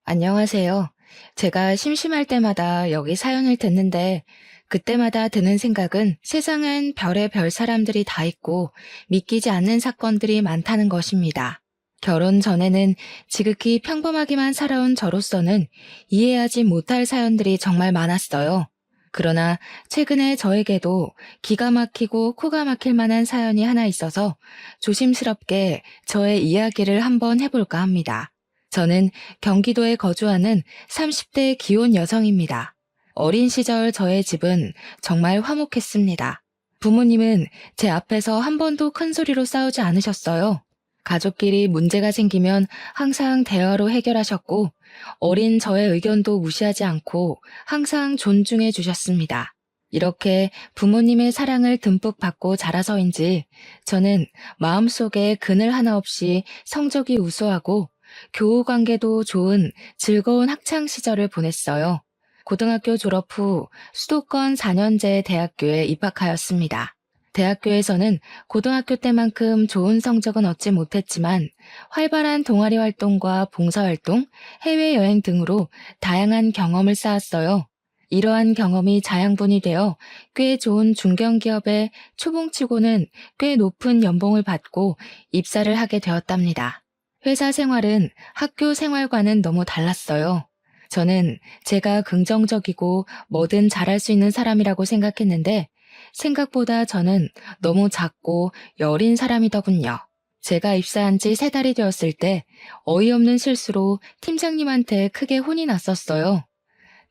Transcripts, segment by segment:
안녕하세요. 제가 심심할 때마다 여기 사연을 듣는데 그때마다 드는 생각은 세상엔 별의별 사람들이 다 있고 믿기지 않는 사건들이 많다는 것입니다. 결혼 전에는 지극히 평범하게만 살아온 저로서는 이해하지 못할 사연들이 정말 많았어요. 그러나 최근에 저에게도 기가 막히고 코가 막힐 만한 사연이 하나 있어서 조심스럽게 저의 이야기를 한번 해볼까 합니다. 저는 경기도에 거주하는 30대 기혼 여성입니다. 어린 시절 저의 집은 정말 화목했습니다. 부모님은 제 앞에서 한 번도 큰 소리로 싸우지 않으셨어요. 가족끼리 문제가 생기면 항상 대화로 해결하셨고, 어린 저의 의견도 무시하지 않고 항상 존중해 주셨습니다. 이렇게 부모님의 사랑을 듬뿍 받고 자라서인지 저는 마음속에 그늘 하나 없이 성적이 우수하고 교우 관계도 좋은 즐거운 학창 시절을 보냈어요. 고등학교 졸업 후 수도권 4년제 대학교에 입학하였습니다. 대학교에서는 고등학교 때만큼 좋은 성적은 얻지 못했지만 활발한 동아리 활동과 봉사활동, 해외여행 등으로 다양한 경험을 쌓았어요. 이러한 경험이 자양분이 되어 꽤 좋은 중견기업에 초봉치고는 꽤 높은 연봉을 받고 입사를 하게 되었답니다. 회사 생활은 학교 생활과는 너무 달랐어요. 저는 제가 긍정적이고 뭐든 잘할 수 있는 사람이라고 생각했는데 생각보다 저는 너무 작고 여린 사람이더군요. 제가 입사한 지 3달이 되었을 때 어이없는 실수로 팀장님한테 크게 혼이 났었어요.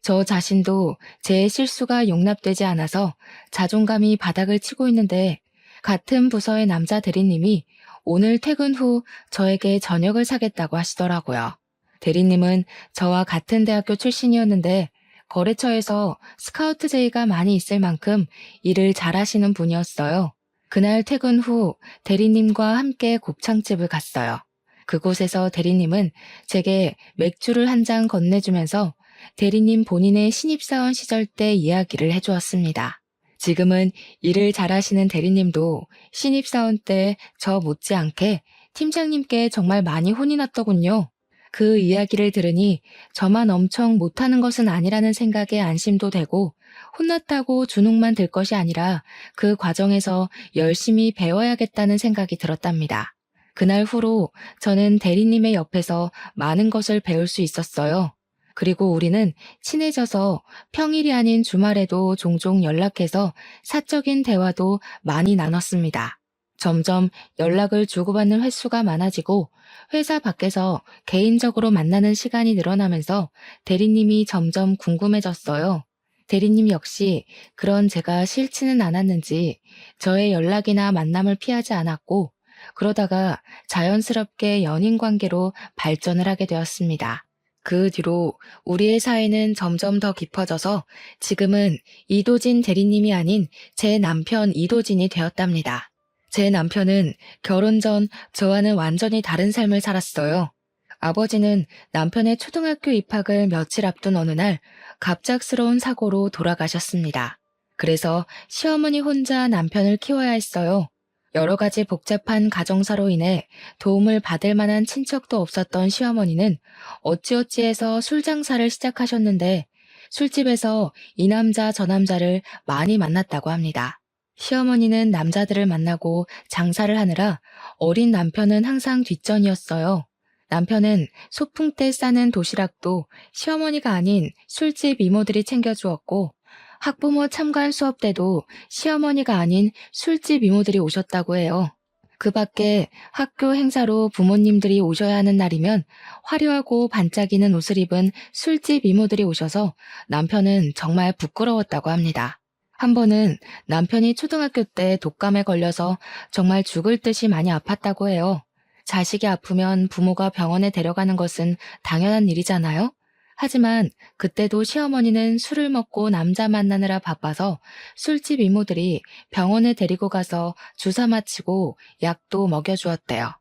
저 자신도 제 실수가 용납되지 않아서 자존감이 바닥을 치고 있는데 같은 부서의 남자 대리님이 오늘 퇴근 후 저에게 저녁을 사겠다고 하시더라고요. 대리님은 저와 같은 대학교 출신이었는데 거래처에서 스카우트 제의가 많이 있을 만큼 일을 잘하시는 분이었어요. 그날 퇴근 후 대리님과 함께 곱창집을 갔어요. 그곳에서 대리님은 제게 맥주를 한 잔 건네주면서 대리님 본인의 신입사원 시절 때 이야기를 해주었습니다. 지금은 일을 잘하시는 대리님도 신입사원 때 저 못지않게 팀장님께 정말 많이 혼이 났더군요. 그 이야기를 들으니 저만 엄청 못하는 것은 아니라는 생각에 안심도 되고 혼났다고 주눅만 들 것이 아니라 그 과정에서 열심히 배워야겠다는 생각이 들었답니다. 그날 후로 저는 대리님의 옆에서 많은 것을 배울 수 있었어요. 그리고 우리는 친해져서 평일이 아닌 주말에도 종종 연락해서 사적인 대화도 많이 나눴습니다. 점점 연락을 주고받는 횟수가 많아지고 회사 밖에서 개인적으로 만나는 시간이 늘어나면서 대리님이 점점 궁금해졌어요. 대리님 역시 그런 제가 싫지는 않았는지 저의 연락이나 만남을 피하지 않았고 그러다가 자연스럽게 연인 관계로 발전을 하게 되었습니다. 그 뒤로 우리의 사이는 점점 더 깊어져서 지금은 이도진 대리님이 아닌 제 남편 이도진이 되었답니다. 제 남편은 결혼 전 저와는 완전히 다른 삶을 살았어요. 아버지는 남편의 초등학교 입학을 며칠 앞둔 어느 날 갑작스러운 사고로 돌아가셨습니다. 그래서 시어머니 혼자 남편을 키워야 했어요. 여러 가지 복잡한 가정사로 인해 도움을 받을 만한 친척도 없었던 시어머니는 어찌어찌해서 술 장사를 시작하셨는데 술집에서 이 남자 저 남자를 많이 만났다고 합니다. 시어머니는 남자들을 만나고 장사를 하느라 어린 남편은 항상 뒷전이었어요. 남편은 소풍 때 싸는 도시락도 시어머니가 아닌 술집 이모들이 챙겨주었고 학부모 참관 수업 때도 시어머니가 아닌 술집 이모들이 오셨다고 해요. 그 밖에 학교 행사로 부모님들이 오셔야 하는 날이면 화려하고 반짝이는 옷을 입은 술집 이모들이 오셔서 남편은 정말 부끄러웠다고 합니다. 한 번은 남편이 초등학교 때 독감에 걸려서 정말 죽을 듯이 많이 아팠다고 해요. 자식이 아프면 부모가 병원에 데려가는 것은 당연한 일이잖아요? 하지만 그때도 시어머니는 술을 먹고 남자 만나느라 바빠서 술집 이모들이 병원에 데리고 가서 주사 맞히고 약도 먹여주었대요.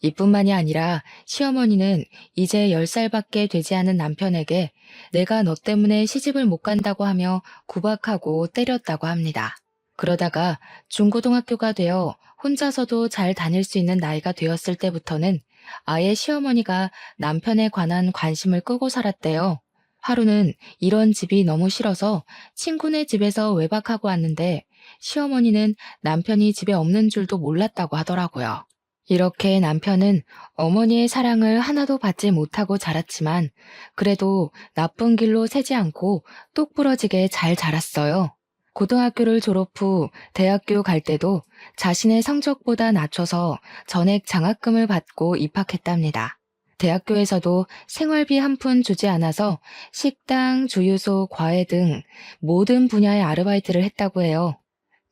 이뿐만이 아니라 시어머니는 이제 10살밖에 되지 않은 남편에게 내가 너 때문에 시집을 못 간다고 하며 구박하고 때렸다고 합니다. 그러다가 중고등학교가 되어 혼자서도 잘 다닐 수 있는 나이가 되었을 때부터는 아예 시어머니가 남편에 관한 관심을 끄고 살았대요. 하루는 이런 집이 너무 싫어서 친구네 집에서 외박하고 왔는데 시어머니는 남편이 집에 없는 줄도 몰랐다고 하더라고요. 이렇게 남편은 어머니의 사랑을 하나도 받지 못하고 자랐지만 그래도 나쁜 길로 새지 않고 똑부러지게 잘 자랐어요. 고등학교를 졸업 후 대학교 갈 때도 자신의 성적보다 낮춰서 전액 장학금을 받고 입학했답니다. 대학교에서도 생활비 한 푼 주지 않아서 식당, 주유소, 과외 등 모든 분야의 아르바이트를 했다고 해요.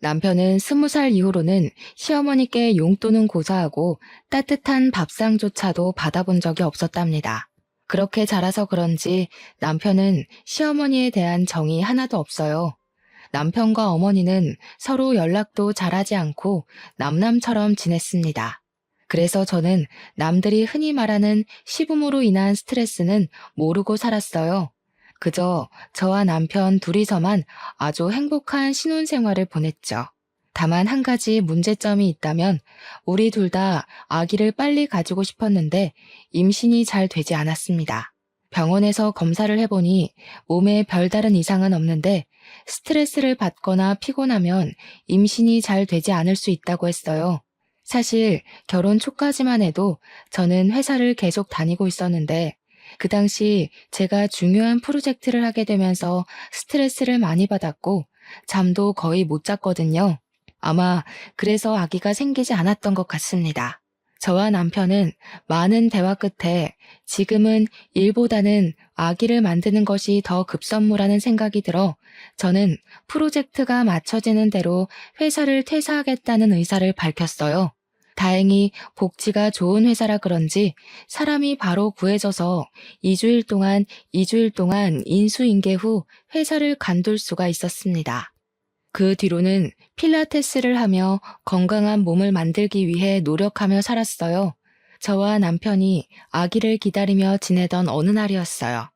남편은 20살 이후로는 시어머니께 용돈은 고사하고 따뜻한 밥상조차도 받아본 적이 없었답니다. 그렇게 자라서 그런지 남편은 시어머니에 대한 정이 하나도 없어요. 남편과 어머니는 서로 연락도 잘하지 않고 남남처럼 지냈습니다. 그래서 저는 남들이 흔히 말하는 시부모로 인한 스트레스는 모르고 살았어요. 그저 저와 남편 둘이서만 아주 행복한 신혼생활을 보냈죠. 다만 한 가지 문제점이 있다면 우리 둘 다 아기를 빨리 가지고 싶었는데 임신이 잘 되지 않았습니다. 병원에서 검사를 해보니 몸에 별다른 이상은 없는데 스트레스를 받거나 피곤하면 임신이 잘 되지 않을 수 있다고 했어요. 사실 결혼 초까지만 해도 저는 회사를 계속 다니고 있었는데 그 당시 제가 중요한 프로젝트를 하게 되면서 스트레스를 많이 받았고 잠도 거의 못 잤거든요. 아마 그래서 아기가 생기지 않았던 것 같습니다. 저와 남편은 많은 대화 끝에 지금은 일보다는 아기를 만드는 것이 더 급선무라는 생각이 들어 저는 프로젝트가 맞춰지는 대로 회사를 퇴사하겠다는 의사를 밝혔어요. 다행히 복지가 좋은 회사라 그런지 사람이 바로 구해져서 2주일 동안 인수인계 후 회사를 관둘 수가 있었습니다. 그 뒤로는 필라테스를 하며 건강한 몸을 만들기 위해 노력하며 살았어요. 저와 남편이 아기를 기다리며 지내던 어느 날이었어요.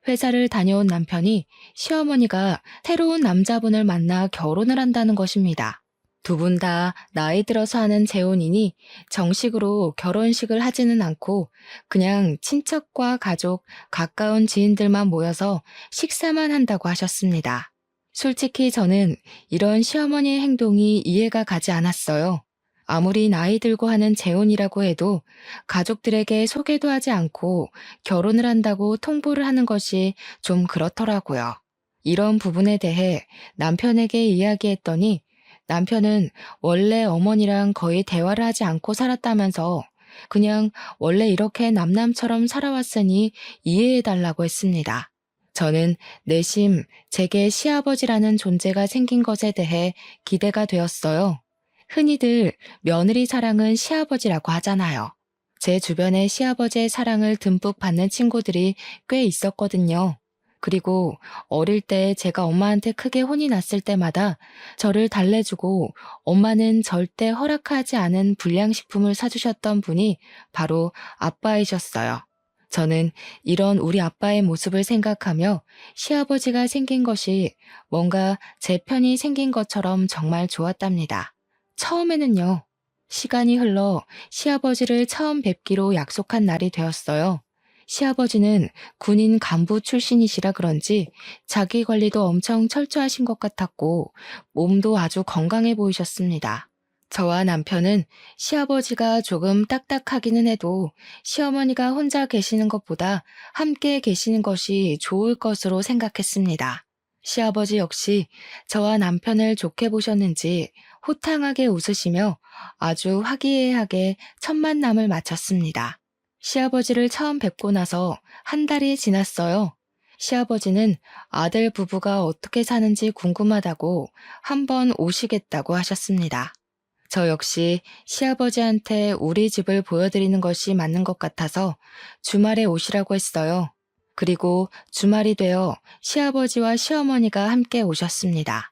회사를 다녀온 남편이 시어머니가 새로운 남자분을 만나 결혼을 한다는 것입니다. 두 분 다 나이 들어서 하는 재혼이니 정식으로 결혼식을 하지는 않고 그냥 친척과 가족, 가까운 지인들만 모여서 식사만 한다고 하셨습니다. 솔직히 저는 이런 시어머니의 행동이 이해가 가지 않았어요. 아무리 나이 들고 하는 재혼이라고 해도 가족들에게 소개도 하지 않고 결혼을 한다고 통보를 하는 것이 좀 그렇더라고요. 이런 부분에 대해 남편에게 이야기했더니 남편은 원래 어머니랑 거의 대화를 하지 않고 살았다면서 그냥 원래 이렇게 남남처럼 살아왔으니 이해해달라고 했습니다. 저는 내심 제게 시아버지라는 존재가 생긴 것에 대해 기대가 되었어요. 흔히들 며느리 사랑은 시아버지라고 하잖아요. 제 주변에 시아버지의 사랑을 듬뿍 받는 친구들이 꽤 있었거든요. 그리고 어릴 때 제가 엄마한테 크게 혼이 났을 때마다 저를 달래주고 엄마는 절대 허락하지 않은 불량식품을 사주셨던 분이 바로 아빠이셨어요. 저는 이런 우리 아빠의 모습을 생각하며 시아버지가 생긴 것이 뭔가 제 편이 생긴 것처럼 정말 좋았답니다. 처음에는요. 시간이 흘러 시아버지를 처음 뵙기로 약속한 날이 되었어요. 시아버지는 군인 간부 출신이시라 그런지 자기 관리도 엄청 철저하신 것 같았고 몸도 아주 건강해 보이셨습니다. 저와 남편은 시아버지가 조금 딱딱하기는 해도 시어머니가 혼자 계시는 것보다 함께 계시는 것이 좋을 것으로 생각했습니다. 시아버지 역시 저와 남편을 좋게 보셨는지 호탕하게 웃으시며 아주 화기애애하게 첫 만남을 마쳤습니다. 시아버지를 처음 뵙고 나서 한 달이 지났어요. 시아버지는 아들 부부가 어떻게 사는지 궁금하다고 한번 오시겠다고 하셨습니다. 저 역시 시아버지한테 우리 집을 보여드리는 것이 맞는 것 같아서 주말에 오시라고 했어요. 그리고 주말이 되어 시아버지와 시어머니가 함께 오셨습니다.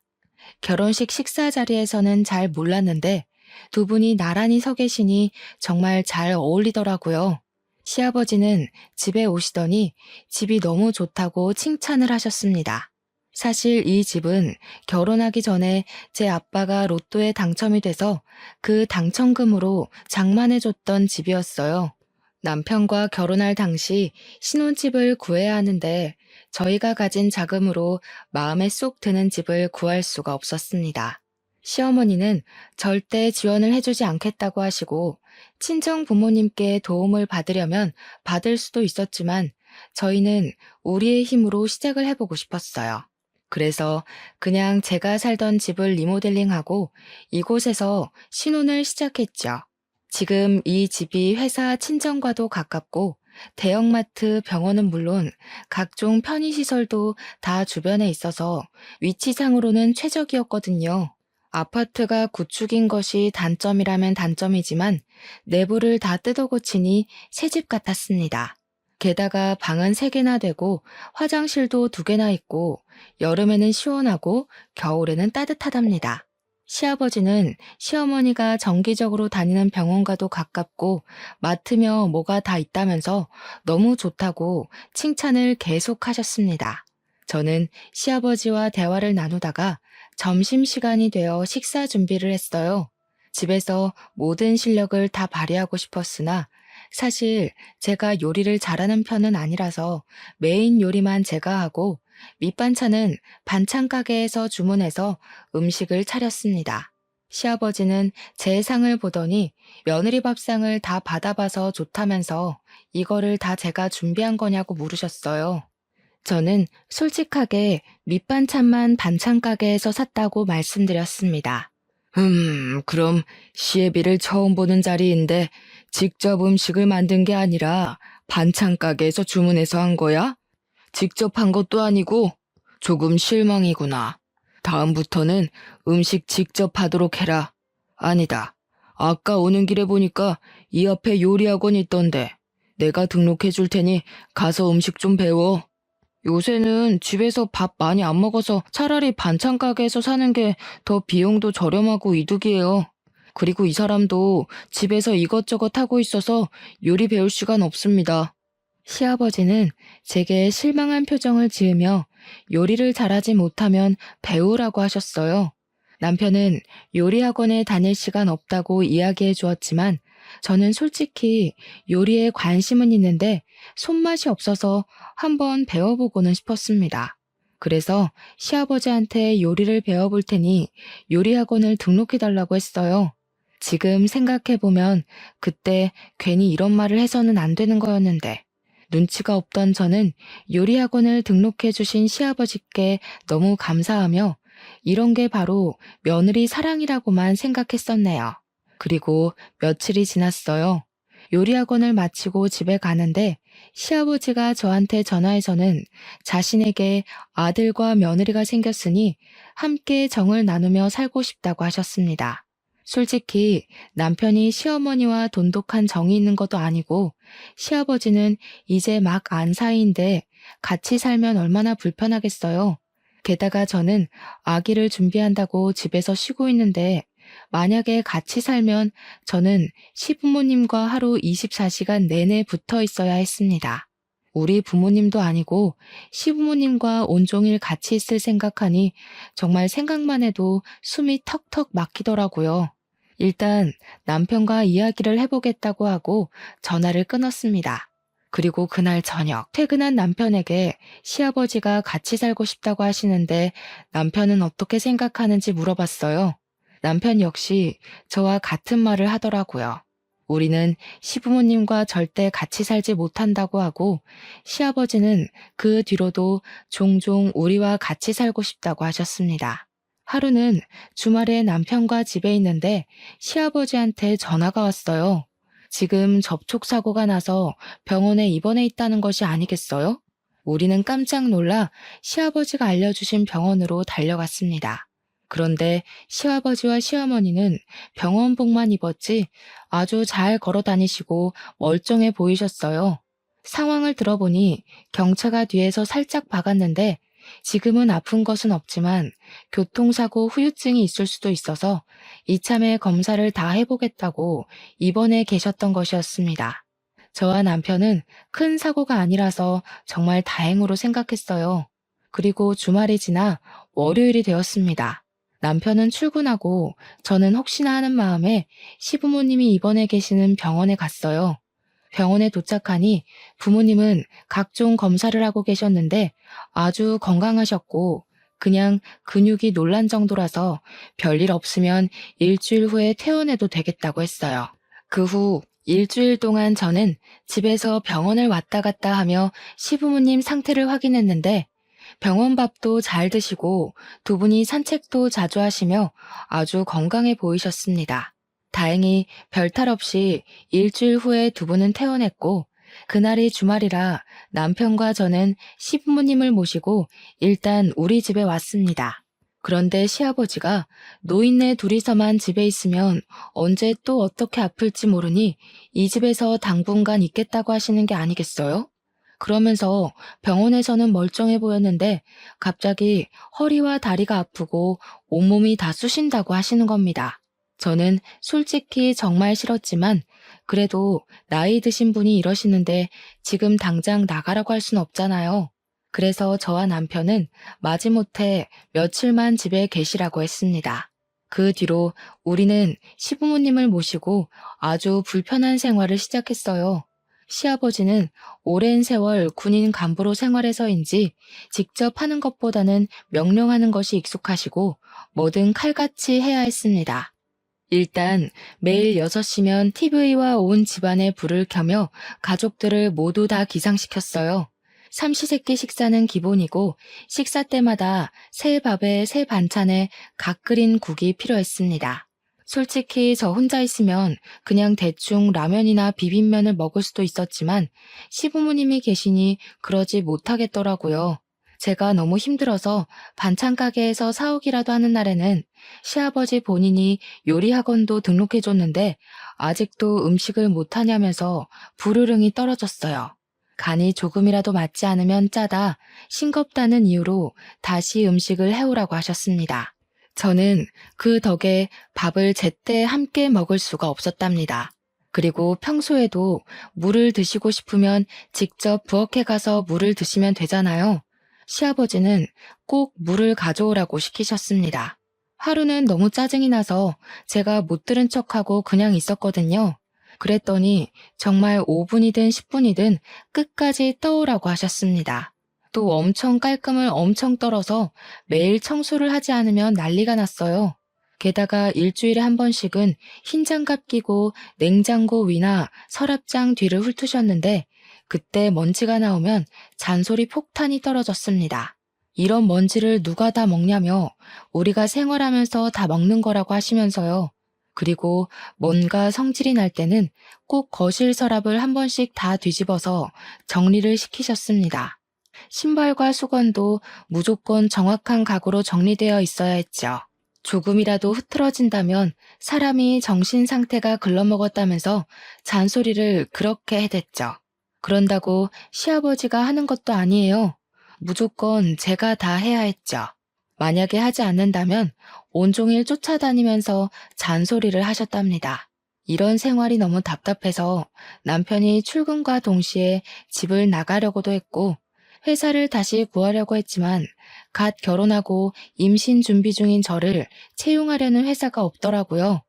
결혼식 식사 자리에서는 잘 몰랐는데 두 분이 나란히 서 계시니 정말 잘 어울리더라고요. 시아버지는 집에 오시더니 집이 너무 좋다고 칭찬을 하셨습니다. 사실 이 집은 결혼하기 전에 제 아빠가 로또에 당첨이 돼서 그 당첨금으로 장만해줬던 집이었어요. 남편과 결혼할 당시 신혼집을 구해야 하는데 저희가 가진 자금으로 마음에 쏙 드는 집을 구할 수가 없었습니다. 시어머니는 절대 지원을 해주지 않겠다고 하시고 친정 부모님께 도움을 받으려면 받을 수도 있었지만 저희는 우리의 힘으로 시작을 해보고 싶었어요. 그래서 그냥 제가 살던 집을 리모델링하고 이곳에서 신혼을 시작했죠. 지금 이 집이 회사 친정과도 가깝고 대형마트, 병원은 물론 각종 편의시설도 다 주변에 있어서 위치상으로는 최적이었거든요. 아파트가 구축인 것이 단점이라면 단점이지만 내부를 다 뜯어고치니 새집 같았습니다. 게다가 방은 3개나 되고 화장실도 2개나 있고 여름에는 시원하고 겨울에는 따뜻하답니다. 시아버지는 시어머니가 정기적으로 다니는 병원과도 가깝고 맡으며 뭐가 다 있다면서 너무 좋다고 칭찬을 계속하셨습니다. 저는 시아버지와 대화를 나누다가 점심시간이 되어 식사 준비를 했어요. 집에서 모든 실력을 다 발휘하고 싶었으나 사실 제가 요리를 잘하는 편은 아니라서 메인 요리만 제가 하고 밑반찬은 반찬 가게에서 주문해서 음식을 차렸습니다. 시아버지는 제 상을 보더니 며느리 밥상을 다 받아봐서 좋다면서 이거를 다 제가 준비한 거냐고 물으셨어요. 저는 솔직하게 밑반찬만 반찬 가게에서 샀다고 말씀드렸습니다. 그럼 시애비를 처음 보는 자리인데 직접 음식을 만든 게 아니라 반찬 가게에서 주문해서 한 거야? 직접 한 것도 아니고 조금 실망이구나. 다음부터는 음식 직접 하도록 해라. 아니다. 아까 오는 길에 보니까 이 앞에 요리학원 있던데 내가 등록해 줄 테니 가서 음식 좀 배워. 요새는 집에서 밥 많이 안 먹어서 차라리 반찬 가게에서 사는 게 더 비용도 저렴하고 이득이에요. 그리고 이 사람도 집에서 이것저것 하고 있어서 요리 배울 시간 없습니다. 시아버지는 제게 실망한 표정을 지으며 요리를 잘하지 못하면 배우라고 하셨어요. 남편은 요리 학원에 다닐 시간 없다고 이야기해 주었지만 저는 솔직히 요리에 관심은 있는데 손맛이 없어서 한번 배워보고는 싶었습니다. 그래서 시아버지한테 요리를 배워볼 테니 요리 학원을 등록해달라고 했어요. 지금 생각해보면 그때 괜히 이런 말을 해서는 안 되는 거였는데 눈치가 없던 저는 요리학원을 등록해 주신 시아버지께 너무 감사하며 이런 게 바로 며느리 사랑이라고만 생각했었네요. 그리고 며칠이 지났어요. 요리학원을 마치고 집에 가는데 시아버지가 저한테 전화해서는 자신에게 아들과 며느리가 생겼으니 함께 정을 나누며 살고 싶다고 하셨습니다. 솔직히 남편이 시어머니와 돈독한 정이 있는 것도 아니고 시아버지는 이제 막 안 사이인데 같이 살면 얼마나 불편하겠어요. 게다가 저는 아기를 준비한다고 집에서 쉬고 있는데 만약에 같이 살면 저는 시부모님과 하루 24시간 내내 붙어 있어야 했습니다. 우리 부모님도 아니고 시부모님과 온종일 같이 있을 생각하니 정말 생각만 해도 숨이 턱턱 막히더라고요. 일단 남편과 이야기를 해보겠다고 하고 전화를 끊었습니다. 그리고 그날 저녁 퇴근한 남편에게 시아버지가 같이 살고 싶다고 하시는데 남편은 어떻게 생각하는지 물어봤어요. 남편 역시 저와 같은 말을 하더라고요. 우리는 시부모님과 절대 같이 살지 못한다고 하고 시아버지는 그 뒤로도 종종 우리와 같이 살고 싶다고 하셨습니다. 하루는 주말에 남편과 집에 있는데 시아버지한테 전화가 왔어요. 지금 접촉사고가 나서 병원에 입원해 있다는 것이 아니겠어요? 우리는 깜짝 놀라 시아버지가 알려주신 병원으로 달려갔습니다. 그런데 시아버지와 시어머니는 병원복만 입었지 아주 잘 걸어 다니시고 멀쩡해 보이셨어요. 상황을 들어보니 경차가 뒤에서 살짝 박았는데 지금은 아픈 것은 없지만 교통사고 후유증이 있을 수도 있어서 이참에 검사를 다 해보겠다고 입원해 계셨던 것이었습니다. 저와 남편은 큰 사고가 아니라서 정말 다행으로 생각했어요. 그리고 주말이 지나 월요일이 되었습니다. 남편은 출근하고 저는 혹시나 하는 마음에 시부모님이 입원해 계시는 병원에 갔어요. 병원에 도착하니 부모님은 각종 검사를 하고 계셨는데 아주 건강하셨고 그냥 근육이 놀란 정도라서 별일 없으면 일주일 후에 퇴원해도 되겠다고 했어요. 그 후 일주일 동안 저는 집에서 병원을 왔다 갔다 하며 시부모님 상태를 확인했는데 병원 밥도 잘 드시고 두 분이 산책도 자주 하시며 아주 건강해 보이셨습니다. 다행히 별탈 없이 일주일 후에 두 분은 퇴원했고 그날이 주말이라 남편과 저는 시부모님을 모시고 일단 우리 집에 왔습니다. 그런데 시아버지가 노인네 둘이서만 집에 있으면 언제 또 어떻게 아플지 모르니 이 집에서 당분간 있겠다고 하시는 게 아니겠어요? 그러면서 병원에서는 멀쩡해 보였는데 갑자기 허리와 다리가 아프고 온몸이 다 쑤신다고 하시는 겁니다. 저는 솔직히 정말 싫었지만 그래도 나이 드신 분이 이러시는데 지금 당장 나가라고 할 순 없잖아요. 그래서 저와 남편은 마지못해 며칠만 집에 계시라고 했습니다. 그 뒤로 우리는 시부모님을 모시고 아주 불편한 생활을 시작했어요. 시아버지는 오랜 세월 군인 간부로 생활해서인지 직접 하는 것보다는 명령하는 것이 익숙하시고 뭐든 칼같이 해야 했습니다. 일단 매일 6시면 TV와 온 집안에 불을 켜며 가족들을 모두 다 기상시켰어요. 삼시세끼 식사는 기본이고 식사 때마다 새 밥에 새 반찬에 각 끓인 국이 필요했습니다. 솔직히 저 혼자 있으면 그냥 대충 라면이나 비빔면을 먹을 수도 있었지만 시부모님이 계시니 그러지 못하겠더라고요. 제가 너무 힘들어서 반찬 가게에서 사오기라도 하는 날에는 시아버지 본인이 요리 학원도 등록해줬는데 아직도 음식을 못하냐면서 불호령이 떨어졌어요. 간이 조금이라도 맞지 않으면 짜다, 싱겁다는 이유로 다시 음식을 해오라고 하셨습니다. 저는 그 덕에 밥을 제때 함께 먹을 수가 없었답니다. 그리고 평소에도 물을 드시고 싶으면 직접 부엌에 가서 물을 드시면 되잖아요. 시아버지는 꼭 물을 가져오라고 시키셨습니다. 하루는 너무 짜증이 나서 제가 못 들은 척하고 그냥 있었거든요. 그랬더니 정말 5분이든 10분이든 끝까지 떠오라고 하셨습니다. 또 엄청 깔끔을 엄청 떨어서 매일 청소를 하지 않으면 난리가 났어요. 게다가 일주일에 한 번씩은 흰 장갑 끼고 냉장고 위나 서랍장 뒤를 훑으셨는데 그때 먼지가 나오면 잔소리 폭탄이 떨어졌습니다. 이런 먼지를 누가 다 먹냐며 우리가 생활하면서 다 먹는 거라고 하시면서요. 그리고 뭔가 성질이 날 때는 꼭 거실 서랍을 한 번씩 다 뒤집어서 정리를 시키셨습니다. 신발과 수건도 무조건 정확한 각오로 정리되어 있어야 했죠. 조금이라도 흐트러진다면 사람이 정신 상태가 글러먹었다면서 잔소리를 그렇게 해댔죠. 그런다고 시아버지가 하는 것도 아니에요. 무조건 제가 다 해야 했죠. 만약에 하지 않는다면 온종일 쫓아다니면서 잔소리를 하셨답니다. 이런 생활이 너무 답답해서 남편이 출근과 동시에 집을 나가려고도 했고 회사를 다시 구하려고 했지만 갓 결혼하고 임신 준비 중인 저를 채용하려는 회사가 없더라고요.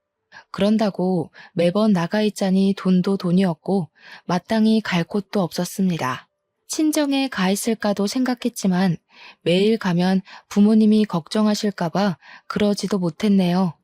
그런다고 매번 나가 있자니 돈도 돈이었고 마땅히 갈 곳도 없었습니다. 친정에 가 있을까도 생각했지만 매일 가면 부모님이 걱정하실까봐 그러지도 못했네요.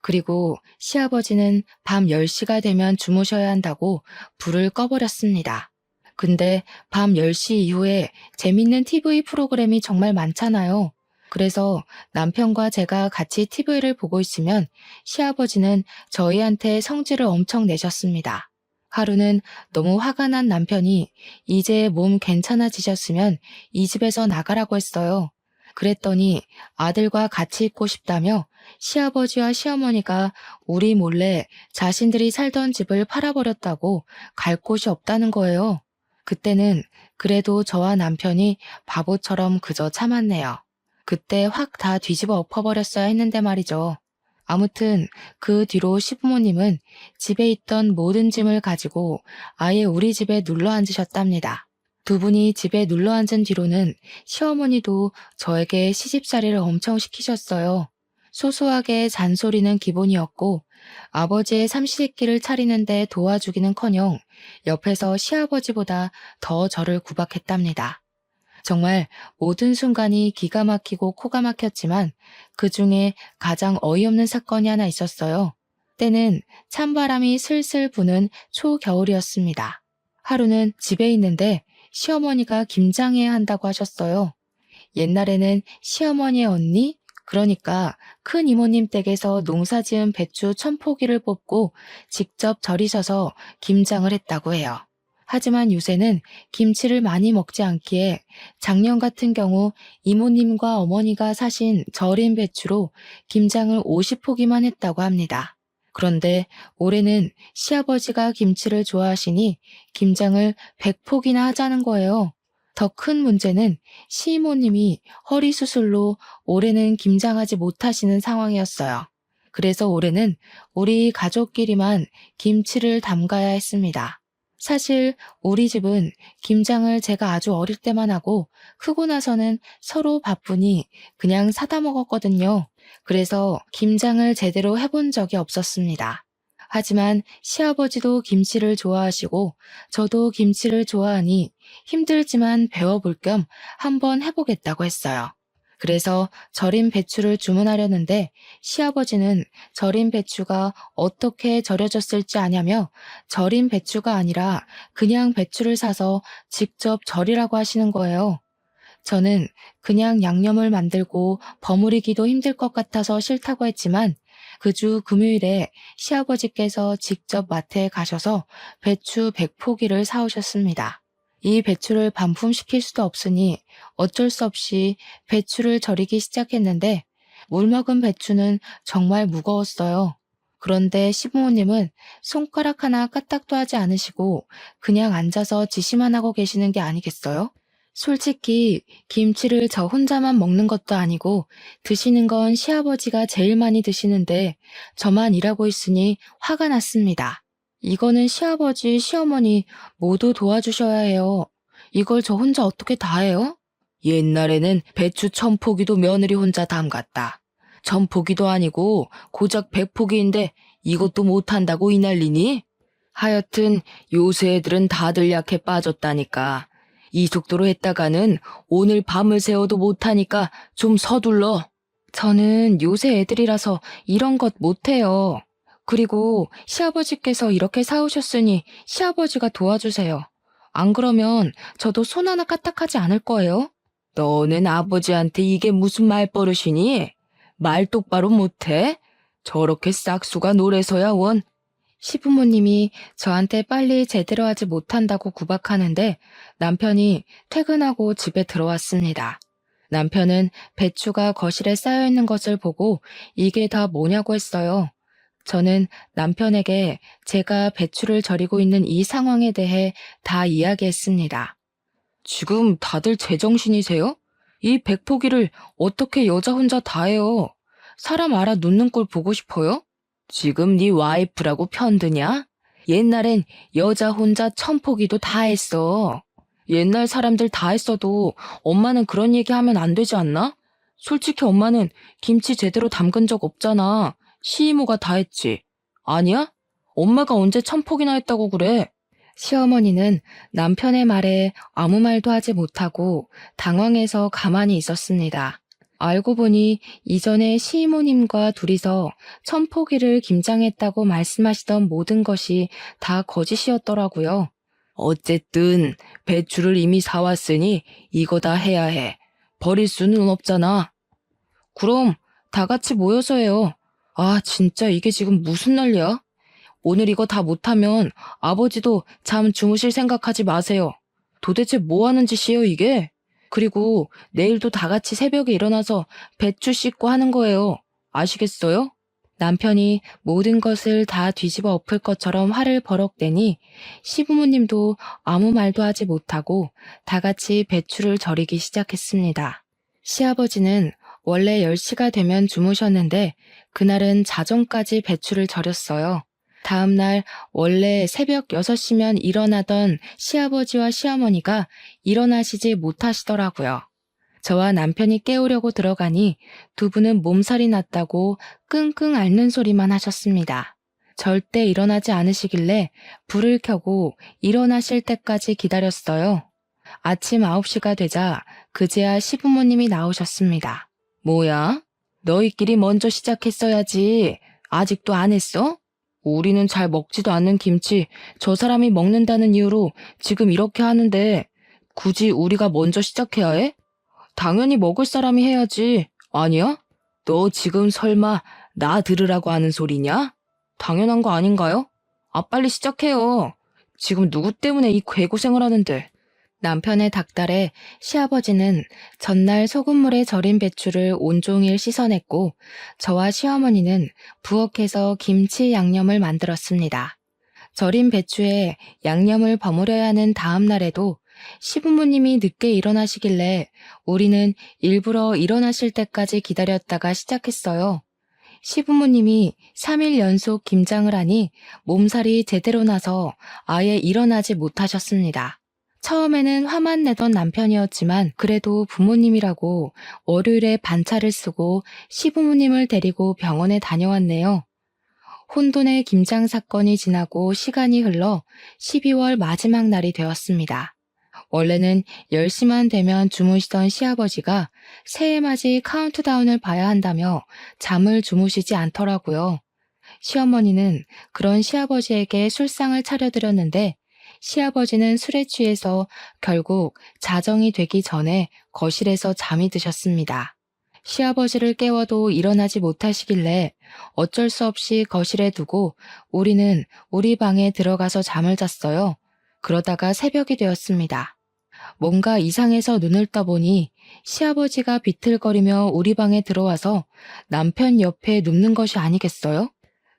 그리고 시아버지는 밤 10시가 되면 주무셔야 한다고 불을 꺼버렸습니다. 근데 밤 10시 이후에 재밌는 TV 프로그램이 정말 많잖아요. 그래서 남편과 제가 같이 TV를 보고 있으면 시아버지는 저희한테 성질을 엄청 내셨습니다. 하루는 너무 화가 난 남편이 이제 몸 괜찮아지셨으면 이 집에서 나가라고 했어요. 그랬더니 아들과 같이 있고 싶다며 시아버지와 시어머니가 우리 몰래 자신들이 살던 집을 팔아버렸다고 갈 곳이 없다는 거예요. 그때는 그래도 저와 남편이 바보처럼 그저 참았네요. 그때 확 다 뒤집어 엎어버렸어야 했는데 말이죠. 아무튼 그 뒤로 시부모님은 집에 있던 모든 짐을 가지고 아예 우리 집에 눌러 앉으셨답니다. 두 분이 집에 눌러 앉은 뒤로는 시어머니도 저에게 시집살이를 엄청 시키셨어요. 소소하게 잔소리는 기본이었고 아버지의 삼시세끼를 차리는데 도와주기는커녕 옆에서 시아버지보다 더 저를 구박했답니다. 정말 모든 순간이 기가 막히고 코가 막혔지만 그중에 가장 어이없는 사건이 하나 있었어요. 때는 찬바람이 슬슬 부는 초겨울이었습니다. 하루는 집에 있는데 시어머니가 김장해야 한다고 하셨어요. 옛날에는 시어머니의 언니, 그러니까 큰 이모님 댁에서 농사지은 배추 1000포기를 뽑고 직접 절이셔서 김장을 했다고 해요. 하지만 요새는 김치를 많이 먹지 않기에 작년 같은 경우 이모님과 어머니가 사신 절인 배추로 김장을 50포기만 했다고 합니다. 그런데 올해는 시아버지가 김치를 좋아하시니 김장을 100포기나 하자는 거예요. 더 큰 문제는 시이모님이 허리 수술로 올해는 김장하지 못하시는 상황이었어요. 그래서 올해는 우리 가족끼리만 김치를 담가야 했습니다. 사실 우리 집은 김장을 제가 아주 어릴 때만 하고 크고 나서는 서로 바쁘니 그냥 사다 먹었거든요. 그래서 김장을 제대로 해본 적이 없었습니다. 하지만 시아버지도 김치를 좋아하시고 저도 김치를 좋아하니 힘들지만 배워볼 겸 한번 해보겠다고 했어요. 그래서 절인 배추를 주문하려는데 시아버지는 절인 배추가 어떻게 절여졌을지 아냐며 절인 배추가 아니라 그냥 배추를 사서 직접 절이라고 하시는 거예요. 저는 그냥 양념을 만들고 버무리기도 힘들 것 같아서 싫다고 했지만 그 주 금요일에 시아버지께서 직접 마트에 가셔서 배추 100포기를 사오셨습니다. 이 배추를 반품시킬 수도 없으니 어쩔 수 없이 배추를 절이기 시작했는데 물 먹은 배추는 정말 무거웠어요. 그런데 시부모님은 손가락 하나 까딱도 하지 않으시고 그냥 앉아서 지시만 하고 계시는 게 아니겠어요? 솔직히 김치를 저 혼자만 먹는 것도 아니고 드시는 건 시아버지가 제일 많이 드시는데 저만 일하고 있으니 화가 났습니다. 이거는 시아버지, 시어머니 모두 도와주셔야 해요. 이걸 저 혼자 어떻게 다 해요? 옛날에는 배추 1000포기도 며느리 혼자 담갔다. 1000포기도 아니고 고작 100포기인데 이것도 못한다고 이 난리니? 하여튼 요새 애들은 다들 약해 빠졌다니까. 이 속도로 했다가는 오늘 밤을 새워도 못하니까 좀 서둘러. 저는 요새 애들이라서 이런 것 못해요. 그리고 시아버지께서 이렇게 사오셨으니 시아버지가 도와주세요. 안 그러면 저도 손 하나 까딱하지 않을 거예요. 너는 아버지한테 이게 무슨 말버릇이니? 말 똑바로 못해? 저렇게 싹수가 노래서야 원. 시부모님이 저한테 빨리 제대로 하지 못한다고 구박하는데 남편이 퇴근하고 집에 들어왔습니다. 남편은 배추가 거실에 쌓여 있는 것을 보고 이게 다 뭐냐고 했어요. 저는 남편에게 제가 배추를 절이고 있는 이 상황에 대해 다 이야기했습니다. 지금 다들 제정신이세요? 이 100포기를 어떻게 여자 혼자 다 해요? 사람 알아 눕는 꼴 보고 싶어요? 지금 네 와이프라고 편드냐? 옛날엔 여자 혼자 1000포기도 다 했어. 옛날 사람들 다 했어도 엄마는 그런 얘기 하면 안 되지 않나? 솔직히 엄마는 김치 제대로 담근 적 없잖아. 시이모가 다 했지. 아니야? 엄마가 언제 1000포기나 했다고 그래? 시어머니는 남편의 말에 아무 말도 하지 못하고 당황해서 가만히 있었습니다. 알고 보니 이전에 시이모님과 둘이서 1000포기를 김장했다고 말씀하시던 모든 것이 다 거짓이었더라고요. 어쨌든 배추를 이미 사왔으니 이거 다 해야 해. 버릴 수는 없잖아. 그럼 다 같이 모여서 해요. 아, 진짜 이게 지금 무슨 난리야? 오늘 이거 다 못하면 아버지도 잠 주무실 생각하지 마세요. 도대체 뭐 하는 짓이에요, 이게? 그리고 내일도 다 같이 새벽에 일어나서 배추 씻고 하는 거예요. 아시겠어요? 남편이 모든 것을 다 뒤집어 엎을 것처럼 화를 버럭대니 시부모님도 아무 말도 하지 못하고 다 같이 배추를 절이기 시작했습니다. 시아버지는 원래 10시가 되면 주무셨는데 그날은 자정까지 배추를 절였어요. 다음날 원래 새벽 6시면 일어나던 시아버지와 시어머니가 일어나시지 못하시더라고요. 저와 남편이 깨우려고 들어가니 두 분은 몸살이 났다고 끙끙 앓는 소리만 하셨습니다. 절대 일어나지 않으시길래 불을 켜고 일어나실 때까지 기다렸어요. 아침 9시가 되자 그제야 시부모님이 나오셨습니다. 뭐야? 너희끼리 먼저 시작했어야지. 아직도 안 했어? 우리는 잘 먹지도 않는 김치 저 사람이 먹는다는 이유로 지금 이렇게 하는데 굳이 우리가 먼저 시작해야 해? 당연히 먹을 사람이 해야지. 아니야? 너 지금 설마 나 들으라고 하는 소리냐? 당연한 거 아닌가요? 아, 빨리 시작해요. 지금 누구 때문에 이 괴고생을 하는데. 남편의 닭달에 시아버지는 전날 소금물에 절인 배추를 온종일 씻어냈고 저와 시어머니는 부엌에서 김치 양념을 만들었습니다. 절인 배추에 양념을 버무려야 하는 다음 날에도 시부모님이 늦게 일어나시길래 우리는 일부러 일어나실 때까지 기다렸다가 시작했어요. 시부모님이 3일 연속 김장을 하니 몸살이 제대로 나서 아예 일어나지 못하셨습니다. 처음에는 화만 내던 남편이었지만 그래도 부모님이라고 월요일에 반차를 쓰고 시부모님을 데리고 병원에 다녀왔네요. 혼돈의 김장 사건이 지나고 시간이 흘러 12월 마지막 날이 되었습니다. 원래는 10시만 되면 주무시던 시아버지가 새해맞이 카운트다운을 봐야 한다며 잠을 주무시지 않더라고요. 시어머니는 그런 시아버지에게 술상을 차려드렸는데 시아버지는 술에 취해서 결국 자정이 되기 전에 거실에서 잠이 드셨습니다. 시아버지를 깨워도 일어나지 못하시길래 어쩔 수 없이 거실에 두고 우리는 우리 방에 들어가서 잠을 잤어요. 그러다가 새벽이 되었습니다. 뭔가 이상해서 눈을 떠보니 시아버지가 비틀거리며 우리 방에 들어와서 남편 옆에 눕는 것이 아니겠어요?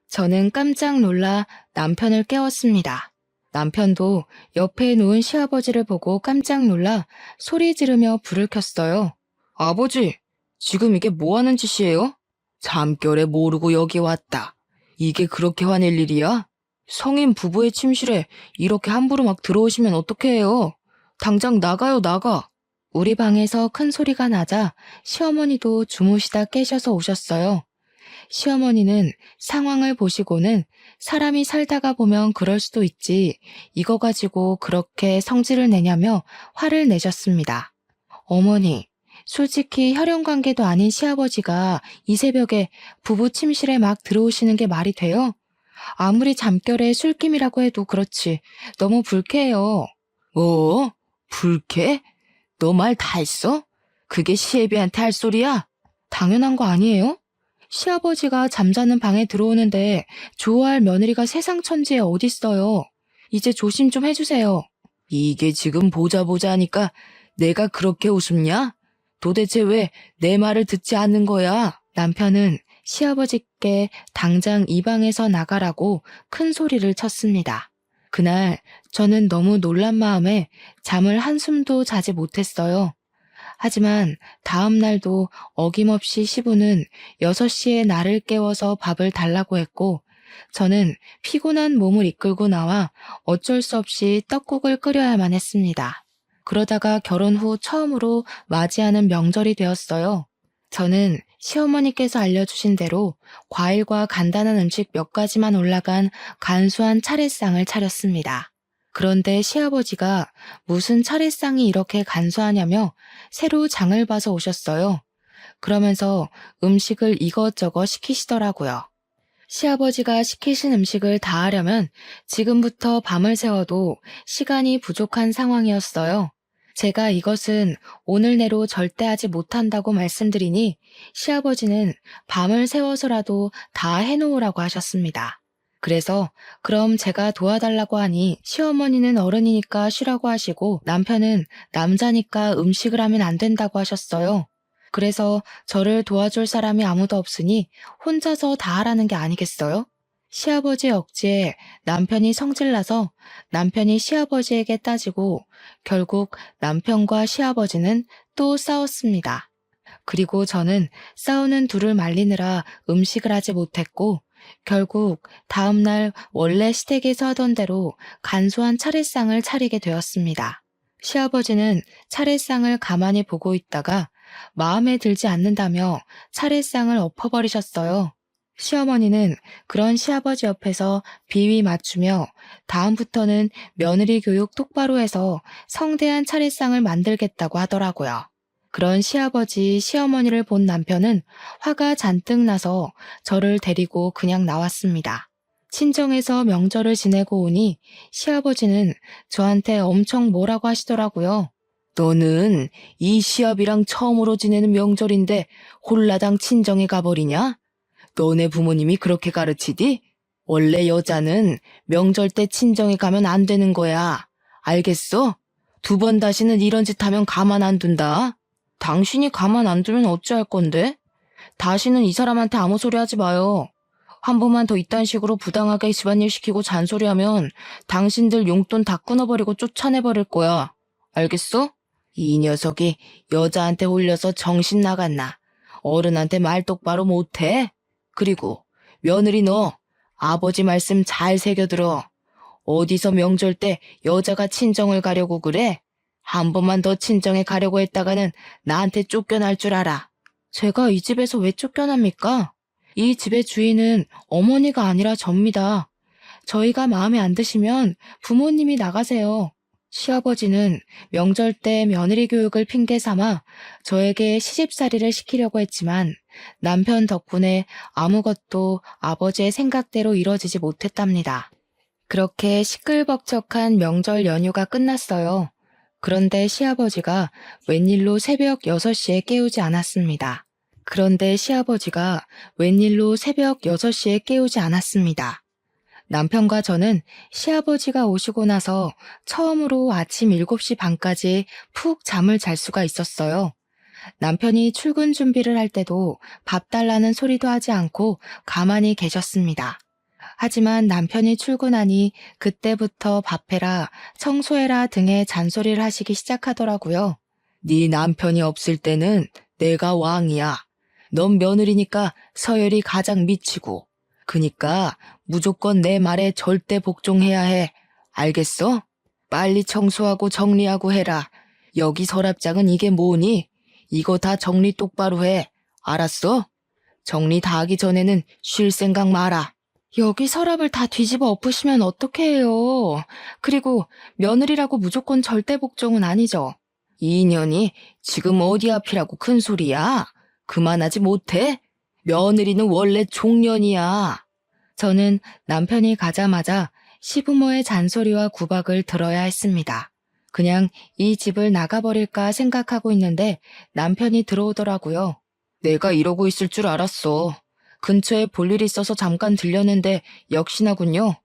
저는 깜짝 놀라 남편을 깨웠습니다. 남편도 옆에 누운 시아버지를 보고 깜짝 놀라 소리 지르며 불을 켰어요. 아버지, 지금 이게 뭐 하는 짓이에요? 잠결에 모르고 여기 왔다. 이게 그렇게 화낼 일이야? 성인 부부의 침실에 이렇게 함부로 막 들어오시면 어떡해요? 당장 나가요, 나가. 우리 방에서 큰 소리가 나자 시어머니도 주무시다 깨셔서 오셨어요. 시어머니는 상황을 보시고는 사람이 살다가 보면 그럴 수도 있지. 이거 가지고 그렇게 성질을 내냐며 화를 내셨습니다. 어머니, 솔직히 혈연관계도 아닌 시아버지가 이 새벽에 부부 침실에 막 들어오시는 게 말이 돼요? 아무리 잠결에 술김이라고 해도 그렇지. 너무 불쾌해요. 뭐? 불쾌? 너 말 다 했어? 그게 시애비한테 할 소리야? 당연한 거 아니에요? 시아버지가 잠자는 방에 들어오는데 좋아할 며느리가 세상 천지에 어딨어요. 이제 조심 좀 해주세요. 이게 지금 보자 하니까 내가 그렇게 우습냐? 도대체 왜 내 말을 듣지 않는 거야? 남편은 시아버지께 당장 이 방에서 나가라고 큰 소리를 쳤습니다. 그날 저는 너무 놀란 마음에 잠을 한숨도 자지 못했어요. 하지만 다음 날도 어김없이 시부는 6시에 나를 깨워서 밥을 달라고 했고 저는 피곤한 몸을 이끌고 나와 어쩔 수 없이 떡국을 끓여야만 했습니다. 그러다가 결혼 후 처음으로 맞이하는 명절이 되었어요. 저는 시어머니께서 알려주신 대로 과일과 간단한 음식 몇 가지만 올라간 간소한 차례상을 차렸습니다. 그런데 시아버지가 무슨 차례상이 이렇게 간소하냐며 새로 장을 봐서 오셨어요. 그러면서 음식을 이것저것 시키시더라고요. 시아버지가 시키신 음식을 다 하려면 지금부터 밤을 새워도 시간이 부족한 상황이었어요. 제가 이것은 오늘 내로 절대 하지 못한다고 말씀드리니 시아버지는 밤을 새워서라도 다 해놓으라고 하셨습니다. 그래서 그럼 제가 도와달라고 하니 시어머니는 어른이니까 쉬라고 하시고 남편은 남자니까 음식을 하면 안 된다고 하셨어요. 그래서 저를 도와줄 사람이 아무도 없으니 혼자서 다 하라는 게 아니겠어요? 시아버지 억지에 남편이 성질나서 남편이 시아버지에게 따지고 결국 남편과 시아버지는 또 싸웠습니다. 그리고 저는 싸우는 둘을 말리느라 음식을 하지 못했고 결국 다음날 원래 시댁에서 하던 대로 간소한 차례상을 차리게 되었습니다. 시아버지는 차례상을 가만히 보고 있다가 마음에 들지 않는다며 차례상을 엎어버리셨어요. 시어머니는 그런 시아버지 옆에서 비위 맞추며 다음부터는 며느리 교육 똑바로 해서 성대한 차례상을 만들겠다고 하더라고요. 그런 시아버지, 시어머니를 본 남편은 화가 잔뜩 나서 저를 데리고 그냥 나왔습니다. 친정에서 명절을 지내고 오니 시아버지는 저한테 엄청 뭐라고 하시더라고요. 너는 이 시아비랑 처음으로 지내는 명절인데 홀라당 친정에 가버리냐? 너네 부모님이 그렇게 가르치디? 원래 여자는 명절 때 친정에 가면 안 되는 거야. 알겠어? 2번 다시는 이런 짓 하면 가만 안 둔다. 당신이 가만 안 두면 어찌할 건데? 다시는 이 사람한테 아무 소리 하지 마요. 한 번만 더 이딴 식으로 부당하게 집안일 시키고 잔소리하면 당신들 용돈 다 끊어버리고 쫓아내버릴 거야. 알겠어? 이 녀석이 여자한테 홀려서 정신 나갔나? 어른한테 말 똑바로 못해? 그리고 며느리 너 아버지 말씀 잘 새겨들어. 어디서 명절 때 여자가 친정을 가려고 그래? 한 번만 더 친정에 가려고 했다가는 나한테 쫓겨날 줄 알아. 제가 이 집에서 왜 쫓겨납니까? 이 집의 주인은 어머니가 아니라 접니다. 저희가 마음에 안 드시면 부모님이 나가세요. 시아버지는 명절 때 며느리 교육을 핑계 삼아 저에게 시집살이를 시키려고 했지만 남편 덕분에 아무것도 아버지의 생각대로 이뤄지지 못했답니다. 그렇게 시끌벅적한 명절 연휴가 끝났어요. 그런데 시아버지가 웬일로 새벽 6시에 깨우지 않았습니다. 남편과 저는 시아버지가 오시고 나서 처음으로 아침 7시 반까지 푹 잠을 잘 수가 있었어요. 남편이 출근 준비를 할 때도 밥 달라는 소리도 하지 않고 가만히 계셨습니다. 하지만 남편이 출근하니 그때부터 밥해라, 청소해라 등의 잔소리를 하시기 시작하더라고요. 네 남편이 없을 때는 내가 왕이야. 넌 며느리니까 서열이 가장 미치고. 그니까 무조건 내 말에 절대 복종해야 해. 알겠어? 빨리 청소하고 정리하고 해라. 여기 서랍장은 이게 뭐니? 이거 다 정리 똑바로 해. 알았어? 정리 다 하기 전에는 쉴 생각 마라. 여기 서랍을 다 뒤집어 엎으시면 어떡해 해요. 그리고 며느리라고 무조건 절대 복종은 아니죠. 이 년이 지금 어디 앞이라고 큰 소리야? 그만하지 못해? 며느리는 원래 종년이야. 저는 남편이 가자마자 시부모의 잔소리와 구박을 들어야 했습니다. 그냥 이 집을 나가버릴까 생각하고 있는데 남편이 들어오더라고요. 내가 이러고 있을 줄 알았어. 근처에 볼 일이 있어서 잠깐 들렸는데 역시나군요.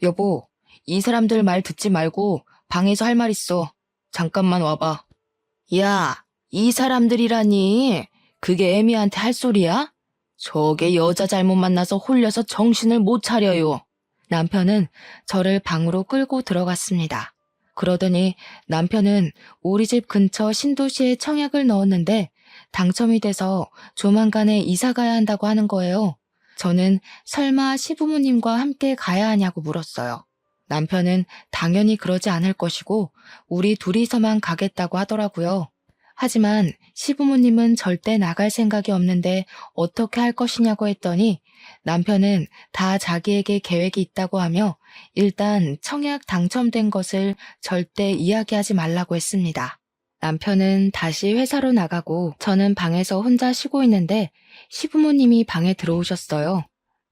여보, 이 사람들 말 듣지 말고 방에서 할 말 있어. 잠깐만 와봐. 야, 이 사람들이라니. 그게 애미한테 할 소리야? 저게 여자 잘못 만나서 홀려서 정신을 못 차려요. 남편은 저를 방으로 끌고 들어갔습니다. 그러더니 남편은 우리 집 근처 신도시에 청약을 넣었는데 당첨이 돼서 조만간에 이사 가야 한다고 하는 거예요. 저는 설마 시부모님과 함께 가야 하냐고 물었어요. 남편은 당연히 그러지 않을 것이고 우리 둘이서만 가겠다고 하더라고요. 하지만 시부모님은 절대 나갈 생각이 없는데 어떻게 할 것이냐고 했더니 남편은 다 자기에게 계획이 있다고 하며 일단 청약 당첨된 것을 절대 이야기하지 말라고 했습니다. 남편은 다시 회사로 나가고 저는 방에서 혼자 쉬고 있는데 시부모님이 방에 들어오셨어요.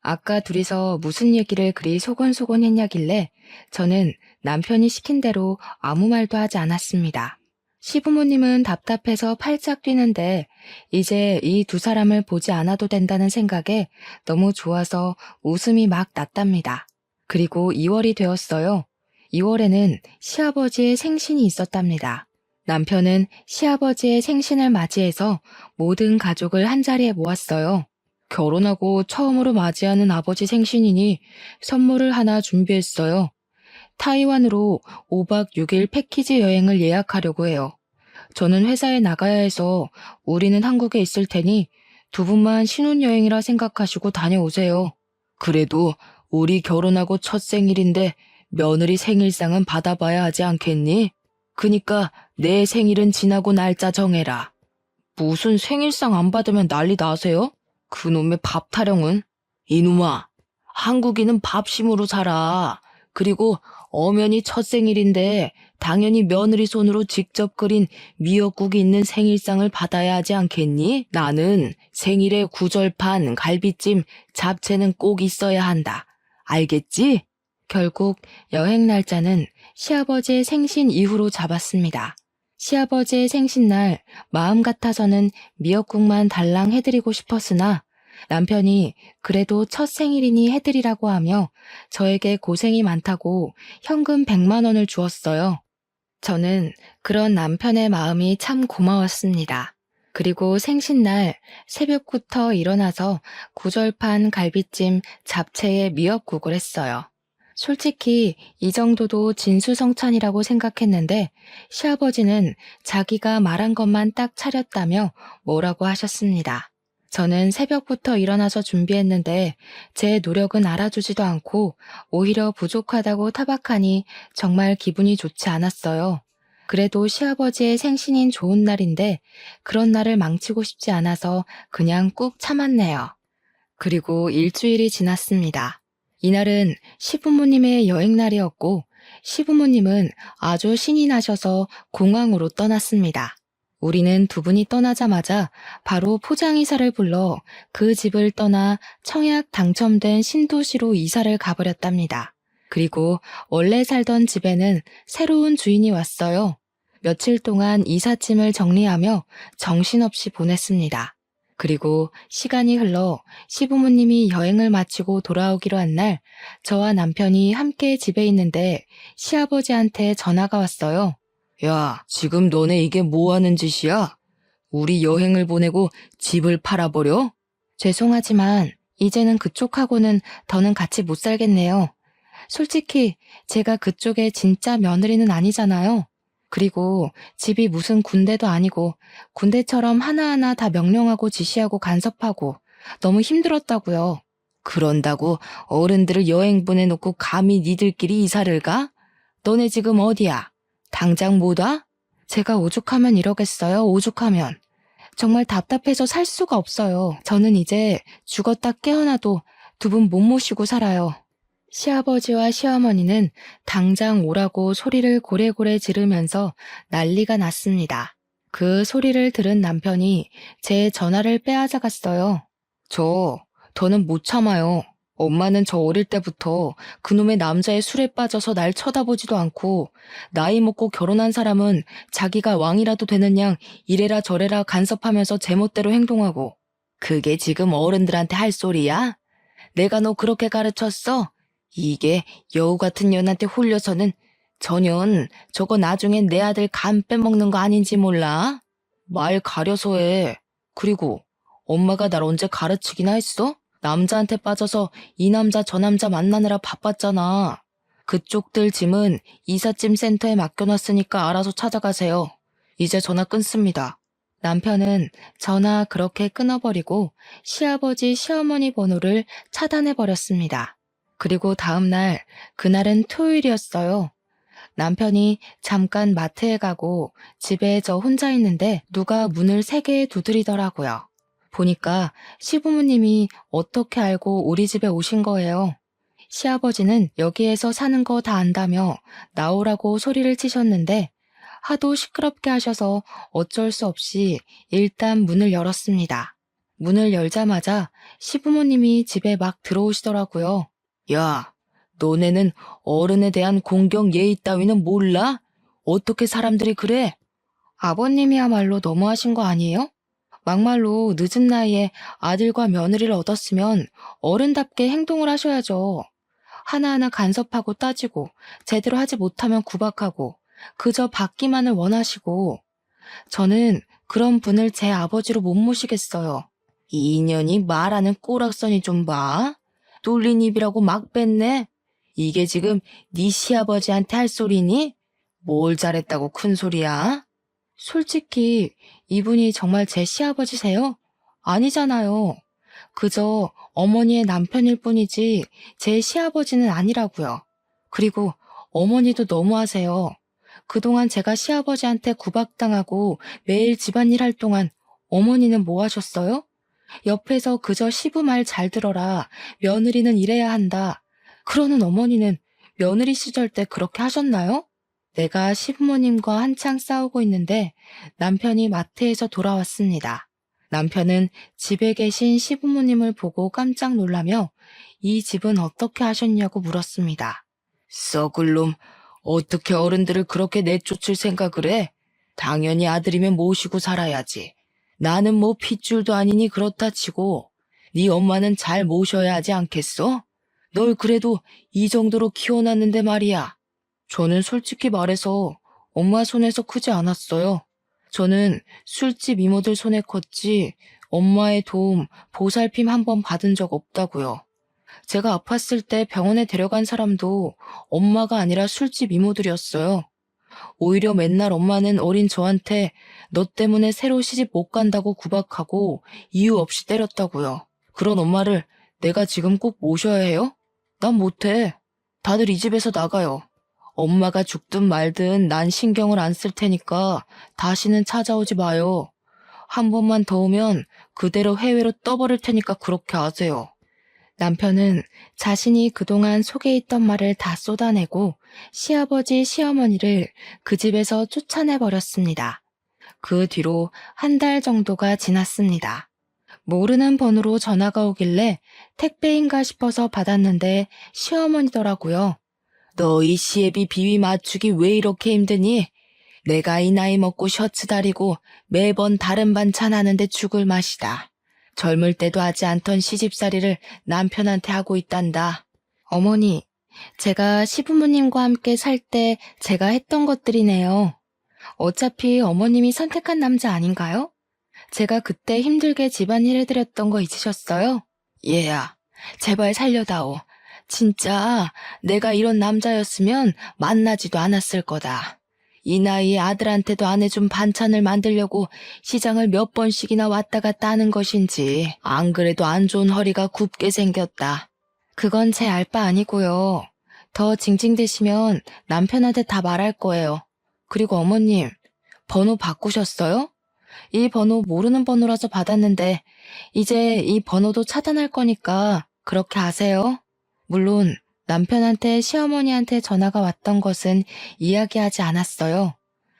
아까 둘이서 무슨 얘기를 그리 소곤소곤 했냐길래 저는 남편이 시킨 대로 아무 말도 하지 않았습니다. 시부모님은 답답해서 팔짝 뛰는데 이제 이 2사람을 보지 않아도 된다는 생각에 너무 좋아서 웃음이 막 났답니다. 그리고 2월이 되었어요. 2월에는 시아버지의 생신이 있었답니다. 남편은 시아버지의 생신을 맞이해서 모든 가족을 한자리에 모았어요. 결혼하고 처음으로 맞이하는 아버지 생신이니 선물을 하나 준비했어요. 타이완으로 5박 6일 패키지 여행을 예약하려고 해요. 저는 회사에 나가야 해서 우리는 한국에 있을 테니 2분만 신혼여행이라 생각하시고 다녀오세요. 그래도 우리 결혼하고 첫 생일인데 며느리 생일상은 받아봐야 하지 않겠니? 그니까 내 생일은 지나고 날짜 정해라. 무슨 생일상 안 받으면 난리 나세요? 그놈의 밥 타령은. 이놈아, 한국인은 밥심으로 살아. 그리고 엄연히 첫 생일인데 당연히 며느리 손으로 직접 끓인 미역국이 있는 생일상을 받아야 하지 않겠니? 나는 생일에 구절판, 갈비찜, 잡채는 꼭 있어야 한다. 알겠지? 결국 여행 날짜는 시아버지의 생신 이후로 잡았습니다. 시아버지의 생신날 마음 같아서는 미역국만 달랑 해드리고 싶었으나 남편이 그래도 첫 생일이니 해드리라고 하며 저에게 고생이 많다고 현금 100만 원을 주었어요. 저는 그런 남편의 마음이 참 고마웠습니다. 그리고 생신날 새벽부터 일어나서 구절판 갈비찜 잡채에 미역국을 했어요. 솔직히 이 정도도 진수성찬이라고 생각했는데 시아버지는 자기가 말한 것만 딱 차렸다며 뭐라고 하셨습니다. 저는 새벽부터 일어나서 준비했는데 제 노력은 알아주지도 않고 오히려 부족하다고 타박하니 정말 기분이 좋지 않았어요. 그래도 시아버지의 생신인 좋은 날인데 그런 날을 망치고 싶지 않아서 그냥 꾹 참았네요. 그리고 일주일이 지났습니다. 이날은 시부모님의 여행날이었고 시부모님은 아주 신이 나셔서 공항으로 떠났습니다. 우리는 두 분이 떠나자마자 바로 포장이사를 불러 그 집을 떠나 청약 당첨된 신도시로 이사를 가버렸답니다. 그리고 원래 살던 집에는 새로운 주인이 왔어요. 며칠 동안 이삿짐을 정리하며 정신없이 보냈습니다. 그리고 시간이 흘러 시부모님이 여행을 마치고 돌아오기로 한 날 저와 남편이 함께 집에 있는데 시아버지한테 전화가 왔어요. 야, 지금 너네 이게 뭐 하는 짓이야? 우리 여행을 보내고 집을 팔아버려? 죄송하지만 이제는 그쪽하고는 더는 같이 못 살겠네요. 솔직히 제가 그쪽의 진짜 며느리는 아니잖아요. 그리고 집이 무슨 군대도 아니고 군대처럼 하나하나 다 명령하고 지시하고 간섭하고 너무 힘들었다고요. 그런다고 어른들을 여행 보내놓고 감히 니들끼리 이사를 가? 너네 지금 어디야? 당장 못 와? 제가 오죽하면 이러겠어요, 오죽하면. 정말 답답해서 살 수가 없어요. 저는 이제 죽었다 깨어나도 두 분 못 모시고 살아요. 시아버지와 시어머니는 당장 오라고 소리를 고래고래 지르면서 난리가 났습니다. 그 소리를 들은 남편이 제 전화를 빼앗아갔어요. 더는 못 참아요. 엄마는 저 어릴 때부터 그놈의 남자의 술에 빠져서 날 쳐다보지도 않고 나이 먹고 결혼한 사람은 자기가 왕이라도 되는 양 이래라 저래라 간섭하면서 제멋대로 행동하고 그게 지금 어른들한테 할 소리야? 내가 너 그렇게 가르쳤어? 이게 여우 같은 년한테 홀려서는 전현 저거 나중엔 내 아들 간 빼먹는 거 아닌지 몰라? 말 가려서 해. 그리고 엄마가 날 언제 가르치기나 했어? 남자한테 빠져서 이 남자 저 남자 만나느라 바빴잖아. 그쪽들 짐은 이삿짐 센터에 맡겨놨으니까 알아서 찾아가세요. 이제 전화 끊습니다. 남편은 전화 그렇게 끊어버리고 시아버지 시어머니 번호를 차단해버렸습니다. 그리고 다음날, 그날은 토요일이었어요. 남편이 잠깐 마트에 가고 집에 저 혼자 있는데 누가 문을 3개 두드리더라고요. 보니까 시부모님이 어떻게 알고 우리 집에 오신 거예요. 시아버지는 여기에서 사는 거 다 안다며 나오라고 소리를 치셨는데 하도 시끄럽게 하셔서 어쩔 수 없이 일단 문을 열었습니다. 문을 열자마자 시부모님이 집에 막 들어오시더라고요. 야, 너네는 어른에 대한 공경 예의 따위는 몰라? 어떻게 사람들이 그래? 아버님이야말로 너무하신 거 아니에요? 막말로 늦은 나이에 아들과 며느리를 얻었으면 어른답게 행동을 하셔야죠. 하나하나 간섭하고 따지고 제대로 하지 못하면 구박하고 그저 받기만을 원하시고 저는 그런 분을 제 아버지로 못 모시겠어요. 이 인연이 말하는 꼬락서니 좀 봐. 뚫린 입이라고 막 뺐네. 이게 지금 네 시아버지한테 할 소리니? 뭘 잘했다고 큰 소리야? 솔직히 이분이 정말 제 시아버지세요? 아니잖아요. 그저 어머니의 남편일 뿐이지 제 시아버지는 아니라고요. 그리고 어머니도 너무하세요. 그동안 제가 시아버지한테 구박당하고 매일 집안일 할 동안 어머니는 뭐 하셨어요? 옆에서 그저 시부 말 잘 들어라. 며느리는 이래야 한다. 그러는 어머니는 며느리 시절 때 그렇게 하셨나요? 내가 시부모님과 한창 싸우고 있는데 남편이 마트에서 돌아왔습니다. 남편은 집에 계신 시부모님을 보고 깜짝 놀라며 이 집은 어떻게 하셨냐고 물었습니다. 썩을 놈, 어떻게 어른들을 그렇게 내쫓을 생각을 해? 당연히 아들이면 모시고 살아야지. 나는 뭐 핏줄도 아니니 그렇다 치고 네 엄마는 잘 모셔야 하지 않겠어? 널 그래도 이 정도로 키워놨는데 말이야. 저는 솔직히 말해서 엄마 손에서 크지 않았어요. 저는 술집 이모들 손에 컸지 엄마의 도움, 보살핌 한 번 받은 적 없다고요. 제가 아팠을 때 병원에 데려간 사람도 엄마가 아니라 술집 이모들이었어요. 오히려 맨날 엄마는 어린 저한테 너 때문에 새로 시집 못 간다고 구박하고 이유 없이 때렸다고요. 그런 엄마를 내가 지금 꼭 모셔야 해요? 난 못해. 다들 이 집에서 나가요. 엄마가 죽든 말든 난 신경을 안 쓸 테니까 다시는 찾아오지 마요. 한 번만 더 오면 그대로 해외로 떠버릴 테니까 그렇게 아세요. 남편은 자신이 그동안 속에 있던 말을 다 쏟아내고 시아버지, 시어머니를 그 집에서 쫓아내버렸습니다. 그 뒤로 한 달 정도가 지났습니다. 모르는 번호로 전화가 오길래 택배인가 싶어서 받았는데 시어머니더라고요. 너 이 시애비 비위 맞추기 왜 이렇게 힘드니? 내가 이 나이 먹고 셔츠 다리고 매번 다른 반찬 하는데 죽을 맛이다. 젊을 때도 하지 않던 시집살이를 남편한테 하고 있단다. 어머니, 제가 시부모님과 함께 살 때 제가 했던 것들이네요. 어차피 어머님이 선택한 남자 아닌가요? 제가 그때 힘들게 집안일 해드렸던 거 잊으셨어요? 얘야, 제발 살려다오. 진짜 내가 이런 남자였으면 만나지도 않았을 거다. 이 나이에 아들한테도 안 해준 반찬을 만들려고 시장을 몇 번씩이나 왔다 갔다 하는 것인지 안 그래도 안 좋은 허리가 굽게 생겼다. 그건 제 알 바 아니고요. 더 징징대시면 남편한테 다 말할 거예요. 그리고 어머님, 번호 바꾸셨어요? 이 번호 모르는 번호라서 받았는데 이제 이 번호도 차단할 거니까 그렇게 하세요. 물론 남편한테 시어머니한테 전화가 왔던 것은 이야기하지 않았어요.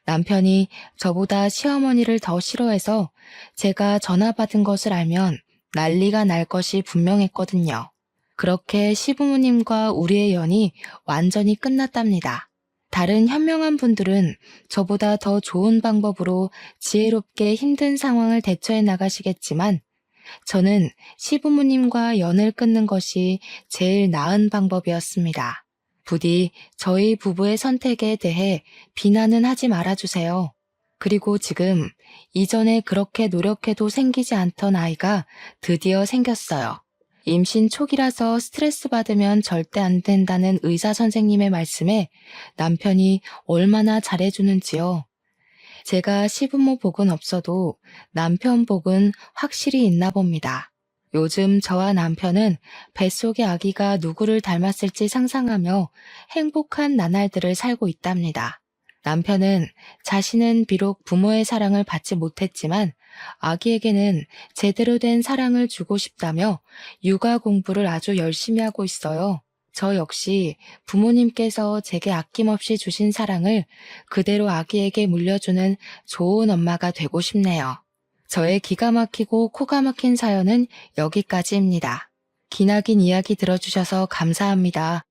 남편이 저보다 시어머니를 더 싫어해서 제가 전화 받은 것을 알면 난리가 날 것이 분명했거든요. 그렇게 시부모님과 우리의 연이 완전히 끝났답니다. 다른 현명한 분들은 저보다 더 좋은 방법으로 지혜롭게 힘든 상황을 대처해 나가시겠지만 저는 시부모님과 연을 끊는 것이 제일 나은 방법이었습니다. 부디 저희 부부의 선택에 대해 비난은 하지 말아주세요. 그리고 지금 이전에 그렇게 노력해도 생기지 않던 아이가 드디어 생겼어요. 임신 초기라서 스트레스 받으면 절대 안 된다는 의사 선생님의 말씀에 남편이 얼마나 잘해주는지요. 제가 시부모 복은 없어도 남편 복은 확실히 있나 봅니다. 요즘 저와 남편은 뱃속의 아기가 누구를 닮았을지 상상하며 행복한 나날들을 살고 있답니다. 남편은 자신은 비록 부모의 사랑을 받지 못했지만 아기에게는 제대로 된 사랑을 주고 싶다며 육아 공부를 아주 열심히 하고 있어요. 저 역시 부모님께서 제게 아낌없이 주신 사랑을 그대로 아기에게 물려주는 좋은 엄마가 되고 싶네요. 저의 기가 막히고 코가 막힌 사연은 여기까지입니다. 기나긴 이야기 들어주셔서 감사합니다.